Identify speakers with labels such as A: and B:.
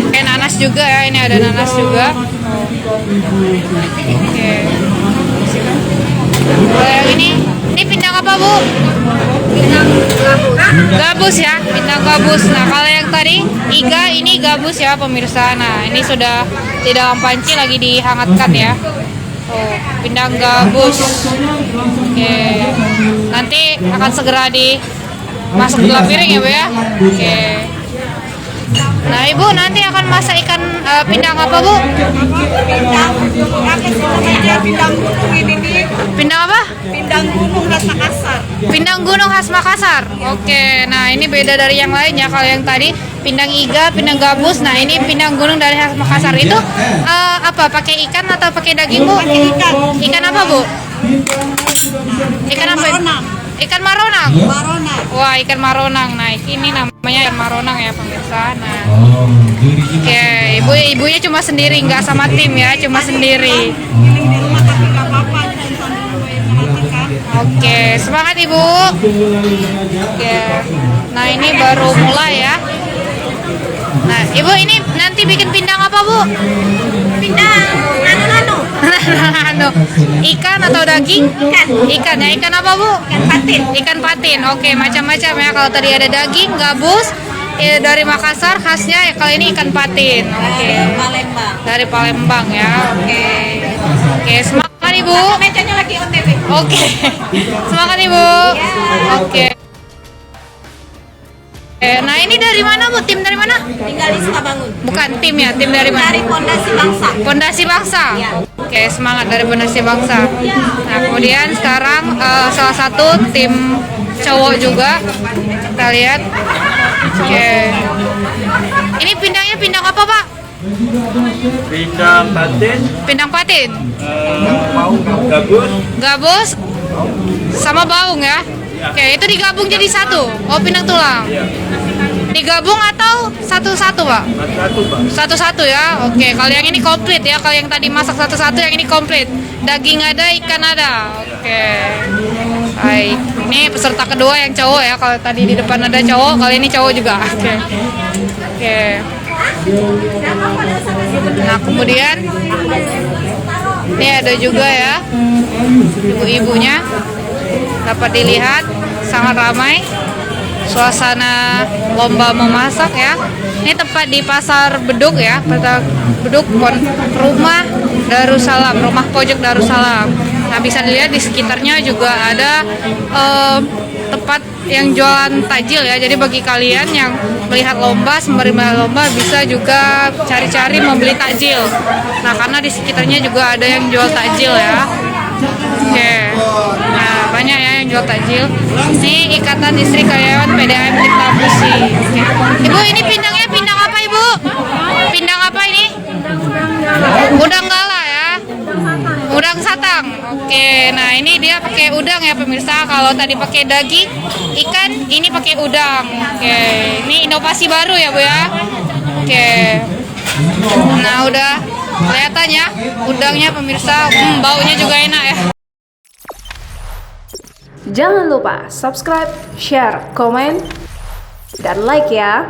A: Oke, nanas juga ya, ini ada nanas juga. Oke. Kalau yang ini pindang apa Bu?
B: Pindang gabus.
A: Gabus ya, pindang gabus. Nah kalau yang tadi iga, ini gabus ya pemirsa. Nah ini sudah di dalam panci lagi dihangatkan ya. Oh, pindang gabus. Oke. Nanti akan segera dimasak dalam piring ya Bu ya. Oke. Nah Ibu nanti akan masak ikan pindang apa Bu?
B: Pindang. Pindang gunung ini nih.
A: Pindang apa?
B: Pindang gunung khas Makassar.
A: Pindang gunung khas Makassar. Oke, nah ini beda dari yang lain ya. Kalau yang tadi pindang iga, pindang gabus. Nah ini pindang gunung dari khas Makassar. Itu apa? Pakai ikan atau pakai daging Bu?
B: Pakai ikan.
A: Ikan apa Bu? Ikan apa?
B: Maronang.
A: Ikan maronang.
B: Maronang.
A: Wah ikan maronang. Nah ini namanya ikan maronang ya pemirsa. Nah, oke, ibunya cuma sendiri, nggak sama tim ya, cuma sendiri.
B: Ini di rumah tapi nggak apa-apa. Mematikan.
A: Oke, semangat Ibu. Oke. Nah, ini baru mulai ya. Nah, Ibu ini nanti bikin pindang apa, Bu?
B: Pindang. Nano.
A: Anu, ikan atau daging?
B: Ikan.
A: Ikan ya, ikan apa, Bu?
B: Ikan patin.
A: Ikan patin. Oke, macam-macam ya. Kalau tadi ada daging, gabus, dari Makassar khasnya ya kalau ini ikan patin. Oke.
B: Palembang.
A: Dari Palembang ya. Oke. Oke, semangat Ibu.
B: Mejanya lagi OTW.
A: Oke. Semangat Ibu. Oke. Nah ini dari mana Bu? Tim dari mana?
B: Tinggal di Sukabangun.
A: Bukan tim ya, tim dari mana?
B: Dari Pondasi Bangsa.
A: Pondasi Bangsa.
B: Ya.
A: Oke, semangat dari Pondasi Bangsa. Nah kemudian sekarang salah satu tim cowok juga kita lihat. Oke. Ini pindangnya pindang apa Pak?
C: Pindang patin,
A: Pindang patin.
C: gabus,
A: Gabus sama baung ya. Oke, itu digabung jadi satu. Oh, pindang tulang. Digabung atau satu-satu, Pak?
C: satu Pak.
A: Satu-satu ya. Oke, kalau yang ini komplit ya. Kalau yang tadi masak satu-satu, yang ini komplit. Daging ada, ikan ada. Oke. Baik. Ini peserta kedua yang cowok ya. Kalau tadi di depan ada cowok, kali ini cowok juga. Oke. Oke. Nah, kemudian ini ada juga ya ibu-ibunya. Dapat dilihat sangat ramai suasana lomba memasak ya. Ini tepat di Pasar Beduk ya, Pasar Beduk rumah Darussalam, rumah pojok Darussalam. Nah bisa dilihat di sekitarnya juga ada tempat yang jualan takjil ya. Jadi bagi kalian yang melihat lomba, sembari melihat lomba bisa juga cari-cari membeli takjil. Nah karena di sekitarnya juga ada yang jual takjil ya. Oke, nah banyak ya yang jual takjil. Ini Ikatan Istri Karyawan PDAM Tirta Busi. Oke. Ibu ini pindangnya pindang apa Ibu? Pindang apa ini? Udang gala ya. Udang satang. Oke, nah ini dia pakai udang ya pemirsa. Kalau tadi pakai daging ikan, ini pakai udang. Oke, ini inovasi baru ya Bu ya. Oke. Nah udah kelihatan ya udangnya pemirsa. Baunya juga enak ya.
D: Jangan lupa subscribe, share, komen, dan like ya.